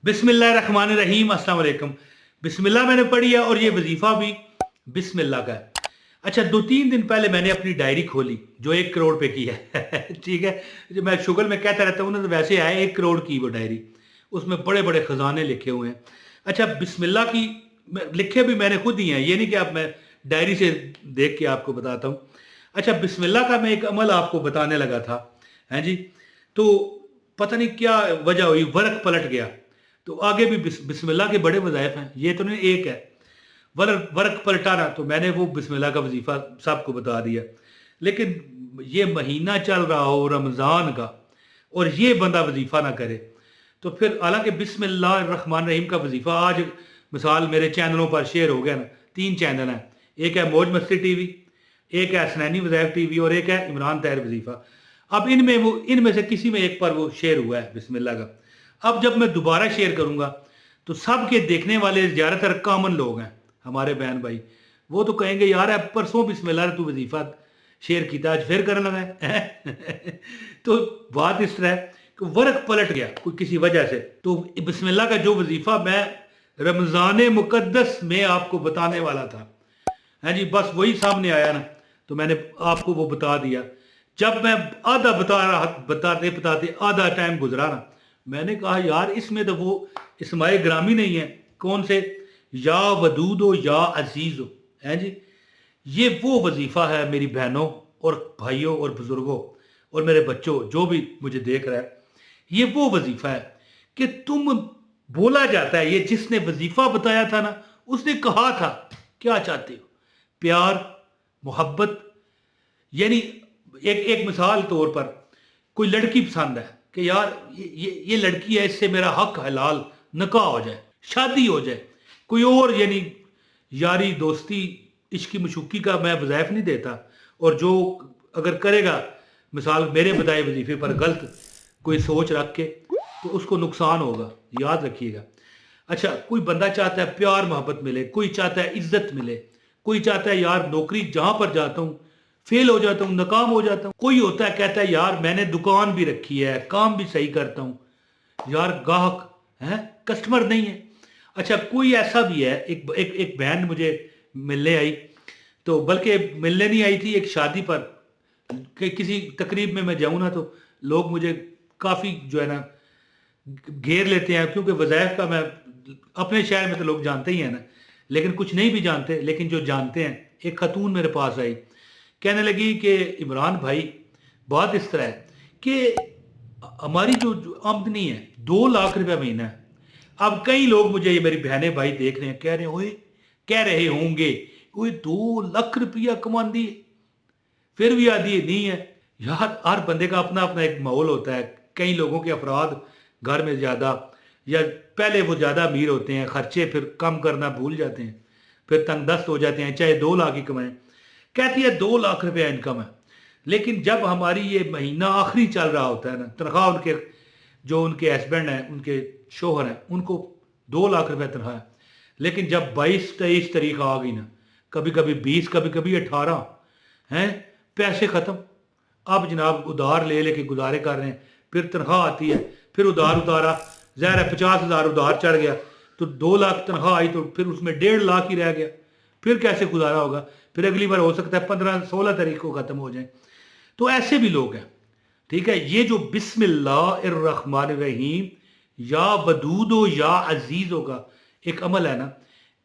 बिस्मिल्लाहिर्रहमानिर्रहीम, अस्सलाम वालेकुम। बिस्मिल्लाह मैंने पढ़ी है और ये वजीफा भी बिस्मिल्लाह का है। अच्छा, 2-3 दिन पहले मैंने अपनी डायरी खोली जो 1 करोड़ पे की है। ठीक है, जो मैं शुगर में कहता रहता हूँ ना, तो वैसे आए 1 करोड़ की वो डायरी। उसमें बड़े बड़े खजाने लिखे हुए हैं। अच्छा, बिस्मिल्लाह की लिखे भी मैंने खुद ही हैं, ये नहीं कि आप मैं डायरी से देख के आपको बताता हूँ। अच्छा, बिस्मिल्लाह का मैं एक अमल आपको बताने लगा था, हैं जी। तो पता नहीं क्या वजह हुई, वर्क पलट गया। तो आगे भी बिस्मिल्लाह के बड़े वज़ाइफ हैं, ये तो नहीं एक है। वर्क पलटाना, तो मैंने वो बिस्मिल्लाह का वजीफा सबको बता दिया। लेकिन ये महीना चल रहा हो रमज़ान का और ये बंदा वजीफा ना करे, तो फिर हालांकि बिस्मिल्लाह रहमान रहीम का वजीफा आज मिसाल मेरे चैनलों पर शेयर हो गया ना, 3 चैनल हैं। एक है मौज मस्ती टीवी, एक है हसनैनी वज़ाइफ टीवी और एक है इमरान ताहिर वजीफा। अब इनमें से किसी में एक पर वो शेयर हुआ है बिस्मिल्लाह का। अब जब मैं दोबारा शेयर करूंगा तो सबके देखने वाले ज़्यादातर कॉमन लोग हैं, हमारे बहन भाई। वो तो कहेंगे यार अब परसों बिस्मिल्लाह तू वजीफा शेयर किया, आज फिर करने लगा है। तो बात इस तरह है कि वर्क पलट गया कोई किसी वजह से। तो बिस्मिल्लाह का जो वजीफा मैं रमज़ान मुकद्दस में आपको बताने वाला था, है जी, बस वही सामने आया ना, तो मैंने आपको वो बता दिया। जब मैं आधा बताते बताते आधा टाइम गुजरा ना, मैंने कहा यार इसमें तो वो इसमाए ग्रामी नहीं है। कौन से? या वदूद हो या अजीज हो, है जी। ये वो वजीफा है मेरी बहनों और भाइयों और बुजुर्गों और मेरे बच्चों जो भी मुझे देख रहा है। ये वो वजीफा है कि तुम, बोला जाता है, ये जिसने वजीफा बताया था ना, उसने कहा था क्या चाहते हो, प्यार, मोहब्बत। यानी एक एक मिसाल तौर पर कोई लड़की पसंद है कि यार ये लड़की है, इससे मेरा हक हलाल निकाह हो जाए, शादी हो जाए। कोई और यानी यारी दोस्ती इश्की मशूकी का मैं वज़ाइफ नहीं देता। और जो अगर करेगा मिसाल मेरे बताए वजीफे पर गलत कोई सोच रख के, तो उसको नुकसान होगा, याद रखिएगा। अच्छा, कोई बंदा चाहता है प्यार मोहब्बत मिले, कोई चाहता है इज्जत मिले, कोई चाहता है यार नौकरी जहां पर जाता हूं फेल हो जाता हूं, नाकाम हो जाता हूं। कोई होता है कहता है यार मैंने दुकान भी रखी है, काम भी सही करता हूं, यार गाहक है, कस्टमर नहीं है। अच्छा, कोई ऐसा भी है, एक बहन मुझे मिलने आई, तो बल्कि मिलने नहीं आई थी, एक शादी पर कि किसी तकरीब में मैं जाऊं ना, तो लोग मुझे काफ़ी जो है ना घेर लेते हैं, क्योंकि वज़ाइफ का मैं अपने शहर में तो लोग जानते ही हैं ना, लेकिन कुछ नहीं भी जानते, लेकिन जो जानते हैं। एक खतून मेरे पास आई, कहने लगी कि इमरान भाई बात इस तरह है कि हमारी जो आमदनी है 2 लाख रुपया महीना है। अब कई लोग मुझे, ये मेरी बहनें भाई देख रहे हैं, कह रहे हैं ओए, कह रहे होंगे ओए 2 लाख रुपया कमांदी है, फिर भी आदि नहीं है। यार हर बंदे का अपना अपना एक माहौल होता है। कई लोगों के अफराद घर में ज़्यादा, या पहले वो ज़्यादा अमीर होते हैं, खर्चे फिर कम करना भूल जाते हैं, फिर तंगदस्त हो जाते हैं, चाहे 2 लाख ही कमाएं। कहती है 2 लाख रुपया इनकम है, लेकिन जब हमारी ये महीना आखिरी चल रहा होता है ना, तनख्वाह उनके जो उनके हस्बैंड हैं, उनके शोहर हैं, उनको 2 लाख रुपया तनख्वाह है। लेकिन जब 22-23 तारीख आ गई ना, कभी कभी 20, कभी कभी 18 हैं, पैसे ख़त्म। अब जनाब उधार ले लेके गुजारे कर रहे हैं, फिर तनख्वाह आती है, फिर उधार उतारा, ज़ाहिर है 50,000 उधार चढ़ गया, तो 2 लाख तनख्वाह आई, तो फिर उसमें 1.5 लाख ही रह गया। फिर कैसे गुजारा होगा? फिर अगली बार हो सकता है 15-16 तारीख को ख़त्म हो जाए। तो ऐसे भी लोग हैं, ठीक है। ये जो बिस्मिल्लाहिर्रहमानिर्रहीम या वदूदो या अजीज़ो का एक अमल है ना,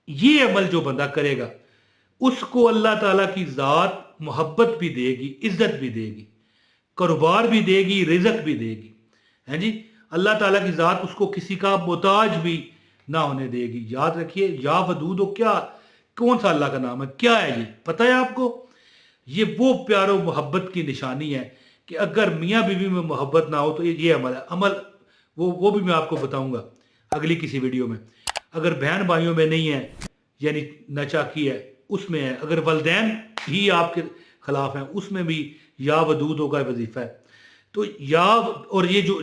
ये अमल जो बंदा करेगा उसको अल्लाह ताला की ज़ात मोहब्बत भी देगी, इज्जत भी देगी, कारोबार भी देगी, रिज़्क भी देगी, है जी। अल्लाह ताला की ज़ात उसको किसी का मोहताज भी ना होने देगी। याद रखिए, या वदूदो क्या, कौन सा अल्लाह का नाम है, क्या है ये पता है आपको? ये वो प्यारो मोहब्बत की निशानी है कि अगर मियाँ बीवी में मोहब्बत ना हो तो ये अमल है। अमल वो भी मैं आपको बताऊंगा अगली किसी वीडियो में। अगर बहन भाइयों में नहीं है, यानी नाचाकी है, उसमें है। अगर वलदैन ही आपके खिलाफ हैं, उसमें भी या वदूद का वजीफा है। तो या, और ये जो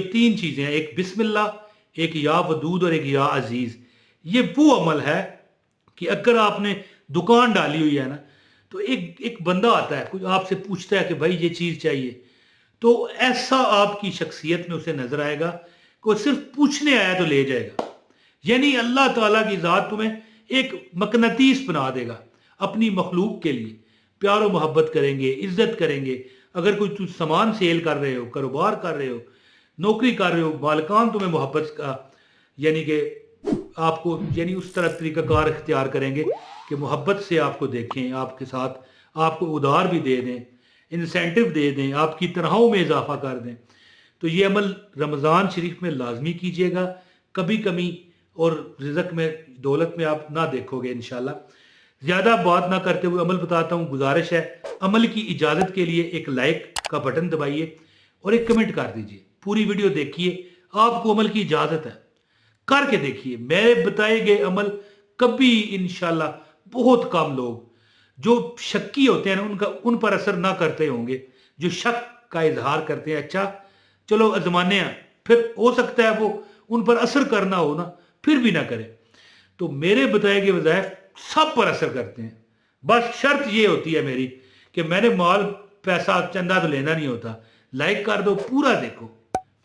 3 चीज़ें हैं, एक बिस्मिल्लाह, एक या वदूद और एक या अजीज़, ये वो अमल है कि अगर आपने दुकान डाली हुई है ना, तो एक बंदा आता है, कुछ आपसे पूछता है कि भाई ये चीज़ चाहिए, तो ऐसा आपकी शख्सियत में उसे नजर आएगा को सिर्फ पूछने आया तो ले जाएगा। यानी अल्लाह ताला की ज़ात तुम्हें एक मकनतीस बना देगा अपनी मखलूक के लिए। प्यार और मोहब्बत करेंगे, इज्जत करेंगे। अगर कोई तुम सामान सेल कर रहे हो, कारोबार कर रहे हो, नौकरी कर रहे हो, मालिकान तुम्हें मोहब्बत का यानी कि आपको यानी उस तरह तरीक़ाकार इख्तियार करेंगे कि मोहब्बत से आपको देखें, आपके साथ आपको उधार भी दे दें, इंसेंटिव दे दें, आपकी तनख्वाहों में इजाफा कर दें। तो ये अमल रमज़ान शरीफ में लाजमी कीजिएगा। कभी कमी और रिज़्क में, दौलत में आप ना देखोगे इंशाल्लाह। ज़्यादा बात ना करते हुए अमल बताता हूँ। गुजारिश है, अमल की इजाज़त के लिए एक लाइक का बटन दबाइए और एक कमेंट कर दीजिए। पूरी वीडियो देखिए, आपको अमल की इजाज़त है, करके देखिए। मेरे बताए गए अमल कभी इंशाल्लाह बहुत कम लोग जो शक्की होते हैं ना, उनका उन पर असर ना करते होंगे। जो शक का इजहार करते हैं, अच्छा चलो आजमाने हैं, फिर हो सकता है वो उन पर असर करना हो ना, फिर भी ना करें। तो मेरे बताए गए वज़ाइफ सब पर असर करते हैं। बस शर्त ये होती है मेरी कि मैंने माल पैसा चंदा तो लेना नहीं होता। लाइक कर दो, पूरा देखो,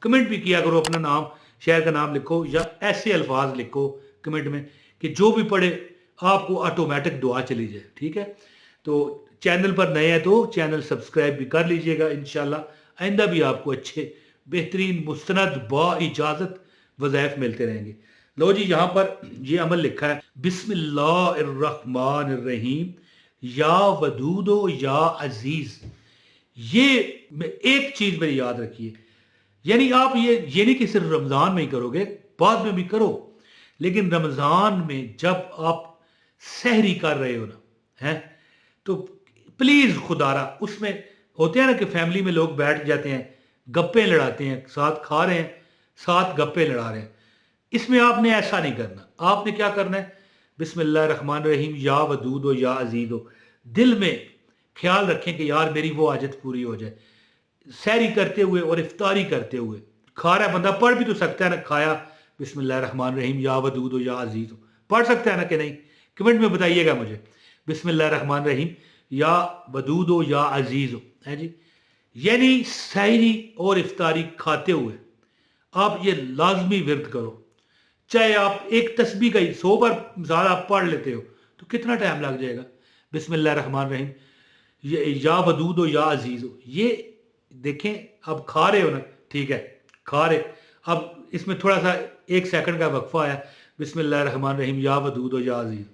कमेंट भी किया करो, अपना नाम शहर का नाम लिखो या ऐसे अल्फाज लिखो कमेंट में कि जो भी पढ़े आपको ऑटोमेटिक दुआ चली जाए। ठीक है, तो चैनल पर नए हैं तो चैनल सब्सक्राइब भी कर लीजिएगा। इंशाल्लाह आइंदा भी आपको अच्छे बेहतरीन मुस्तनद बा इजाज़त वज़ाइफ मिलते रहेंगे। लो जी, यहाँ पर ये अमल लिखा है, बिस्मिल्लाहिर्रहमानिर्रहीम, या वदूदो या अजीज। ये एक चीज मेरी याद रखिए, यानी आप ये नहीं कि सिर्फ रमजान में ही करोगे, बाद में भी करो, लेकिन रमजान में जब आप सहरी कर रहे हो ना, हैं, तो प्लीज खुदारा, उसमें होते हैं ना कि फैमिली में लोग बैठ जाते हैं, गप्पे लड़ाते हैं, साथ खा रहे हैं, साथ गप्पे लड़ा रहे हैं। इसमें आपने ऐसा नहीं करना। आपने क्या करना है, बिस्मिल्लाहिर्रहमानिर्रहीम, या वदूदो या अजीदो। दिल में ख्याल रखें कि यार मेरी वो आजत पूरी हो जाए। सहरी करते हुए और इफ्तारी करते हुए, खा रहा बंदा पढ़ भी तो सकता है ना, खाया बिस्मिल्लाहिर्रहमानिर्रहीम या वदूदो या अजीदो, पढ़ सकता है ना कि नहीं? कमेंट में बताइएगा मुझे। बिस्मिल्लाहिर्रहमानिर्रहीम या वदूदो या अजीजो है जी। यानी सहरी और इफ्तारी खाते हुए आप ये लाजमी विर्द करो। चाहे आप एक तस्बीह का ही 100 बार मिसाल आप पढ़ लेते हो तो कितना टाइम लग जाएगा। बिस्मिल्लाहिर्रहमानिर्रहीम या वदूदो या अजीजो, ये देखें अब खा रहे हो ना, ठीक है, खा रहे, अब इसमें थोड़ा सा 1 सेकंड का वक्फा आया, बिस्मिल्लाहिर्रहमानिर्रहीम या वदूदो या अजीजो।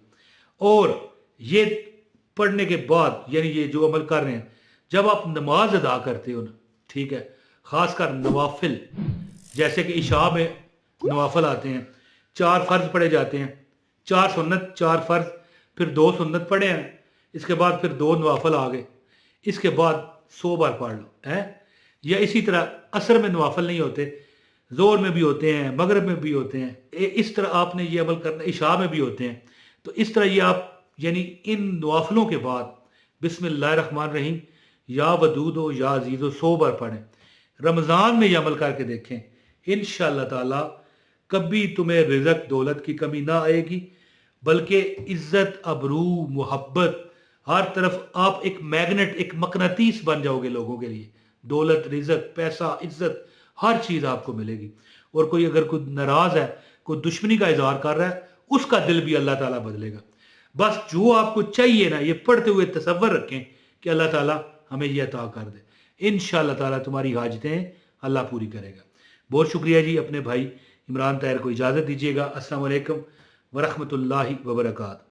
और ये पढ़ने के बाद यानी ये जो अमल कर रहे हैं, जब आप नमाज अदा करते हो ना, ठीक है, खासकर नवाफिल, जैसे कि इशा में नवाफिल आते हैं, 4 फर्ज पढ़े जाते हैं, 4 सुन्नत, 4 फर्ज, फिर 2 सुन्नत पढ़े हैं, इसके बाद फिर 2 नवाफिल आ गए, इसके बाद 100 बार पढ़ लो है। या इसी तरह असर में नवाफिल नहीं होते, जोर में भी होते हैं, मगरब में भी होते हैं, इस तरह आपने ये अमल करना, इशा में भी होते हैं। तो इस तरह ये आप यानी इन नवाफिलों के बाद बिस्मिल्लाहिर्रहमानिर्रहीम या वदूदो या अजीजो 100 बार पढ़ें। रमज़ान में ये अमल करके देखें, इंशाअल्लाह ताला कभी तुम्हें रिज़्क दौलत की कमी ना आएगी, बल्कि इज्जत, अबरू, मोहब्बत, हर तरफ आप एक मैग्नेट, एक मकनातीस बन जाओगे लोगों के लिए। दौलत, रिज़्क, पैसा, इज्जत, हर चीज़ आपको मिलेगी। और कोई अगर कोई नाराज़ है, कोई दुश्मनी का इजहार कर रहा है, उसका दिल भी अल्लाह ताला बदलेगा। बस जो आपको चाहिए ना, ये पढ़ते हुए तसव्वुर रखें कि अल्लाह ताला हमें ये अता कर दे। इंशाअल्लाह ताला तुम्हारी हाजतें अल्लाह पूरी करेगा। बहुत शुक्रिया जी। अपने भाई इमरान ताहिर को इजाज़त दीजिएगा। अस्सलाम वालेकुम वरहमतुल्लाहि वबरकातुहू।